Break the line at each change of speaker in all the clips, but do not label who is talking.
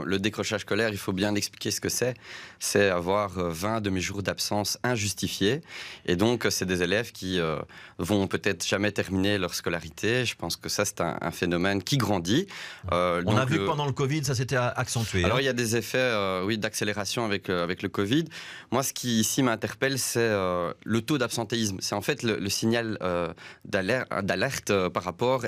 Le décrochage scolaire, il faut bien expliquer ce que c'est. C'est avoir 20 demi-jours d'absence injustifiés. Et donc, c'est des élèves qui vont peut-être jamais terminer leur scolarité. Je pense que ça, c'est un phénomène qui grandit.
On a vu que pendant le Covid, ça s'était accentué.
Alors, il y a des effets d'accélération avec le Covid. Moi, ce qui ici m'interpelle, c'est le taux d'absentéisme. C'est en fait le signal d'alerte par rapport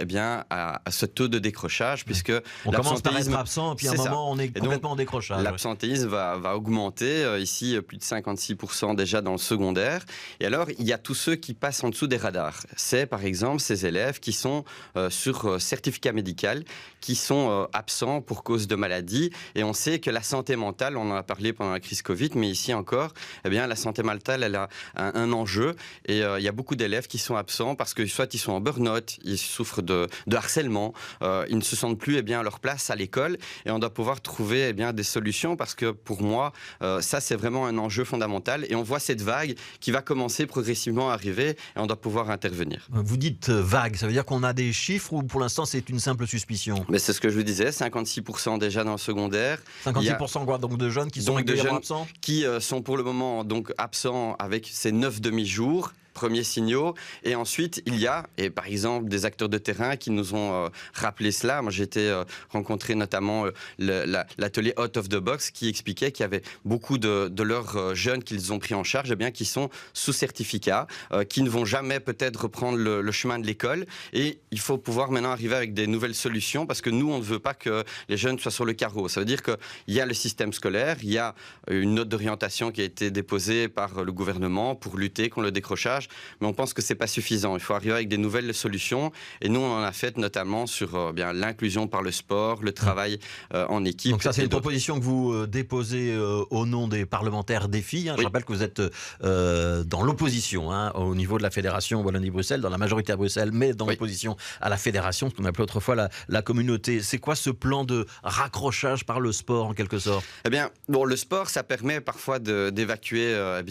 à ce taux de décrochage, puisque
on commence par être absent, puis à un moment, on est complètement en décrochage.
L'absentéisme va augmenter, ici plus de 56% déjà dans le secondaire. Et alors, il y a tous ceux qui passent en dessous des radars. C'est par exemple ces élèves qui sont sur certificat médical, qui sont absents pour cause de maladie. Et on sait que la santé mentale, on en a parlé pendant la crise Covid, mais ici encore, la santé mentale, elle a un enjeu. Et il y a beaucoup d'élèves qui sont absents parce que soit ils sont en burn-out, ils souffrent de harcèlement, ils ne se sentent plus à leur place à l'école. Et on doit pouvoir trouver des solutions parce que pour moi, ça c'est vraiment un enjeu fondamental et on voit cette vague qui va commencer progressivement à arriver et on doit pouvoir intervenir.
Vous dites vague, ça veut dire qu'on a des chiffres ou pour l'instant c'est une simple suspicion?
Mais c'est ce que je vous disais, 56% déjà dans le secondaire.
56% quoi, donc de jeunes qui sont régulièrement absents?
Qui sont pour le moment donc absents avec ces 9 demi-jours. Premiers signaux. Et ensuite, il y a, et par exemple, des acteurs de terrain qui nous ont rappelé cela. Moi, j'ai été rencontrer notamment l'atelier Out of the Box qui expliquait qu'il y avait beaucoup de leurs jeunes qu'ils ont pris en charge, qui sont sous certificat, qui ne vont jamais peut-être reprendre le chemin de l'école. Et il faut pouvoir maintenant arriver avec des nouvelles solutions parce que nous, on ne veut pas que les jeunes soient sur le carreau. Ça veut dire qu'il y a le système scolaire, il y a une note d'orientation qui a été déposée par le gouvernement pour lutter contre le décrochage. Mais on pense que c'est pas suffisant. Il faut arriver avec des nouvelles solutions. Et nous, on en a fait notamment sur l'inclusion par le sport, le travail en équipe.
Donc ça, c'est une proposition que vous déposez au nom des parlementaires Défi. Je rappelle que vous êtes dans l'opposition au niveau de la fédération Wallonie-Bruxelles, dans la majorité à Bruxelles, mais dans l'opposition à la fédération, ce qu'on appelait autrefois la communauté. C'est quoi ce plan de raccrochage par le sport, en quelque sorte?
Le sport, ça permet parfois d'évacuer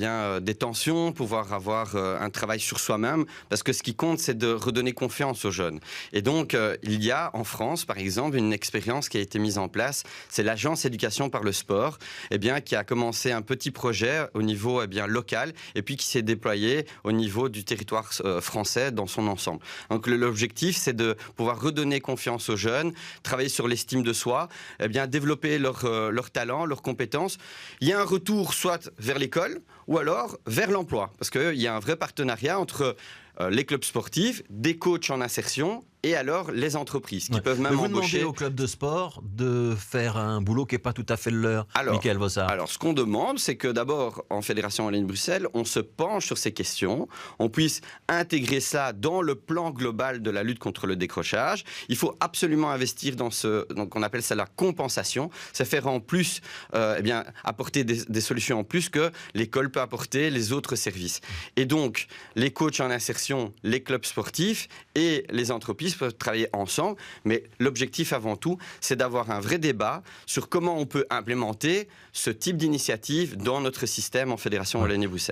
des tensions, pouvoir avoir un travail sur soi-même, parce que ce qui compte, c'est de redonner confiance aux jeunes. Et donc, il y a en France, par exemple, une expérience qui a été mise en place, c'est l'agence éducation par le sport, qui a commencé un petit projet au niveau local, et puis qui s'est déployé au niveau du territoire français dans son ensemble. Donc, l'objectif, c'est de pouvoir redonner confiance aux jeunes, travailler sur l'estime de soi, développer leur talent, leurs compétences. Il y a un retour soit vers l'école, ou alors vers l'emploi, parce qu'il y a un vrai partenariat entre les clubs sportifs, des coachs en insertion et alors les entreprises qui peuvent même embaucher.
Vous demandez aux clubs de sport de faire un boulot qui n'est pas tout à fait le leur, Michael Vossard.
Alors, ce qu'on demande, c'est que d'abord, en Fédération Wallonie-Bruxelles, on se penche sur ces questions, on puisse intégrer ça dans le plan global de la lutte contre le décrochage. Il faut absolument investir dans donc on appelle ça la compensation, c'est faire en plus, apporter des solutions en plus que l'école peut apporter, les autres services. Et donc, les coachs en insertion, les clubs sportifs et les entreprises peuvent travailler ensemble, mais l'objectif avant tout, c'est d'avoir un vrai débat sur comment on peut implémenter ce type d'initiative dans notre système en Fédération Wallonie-Bruxelles.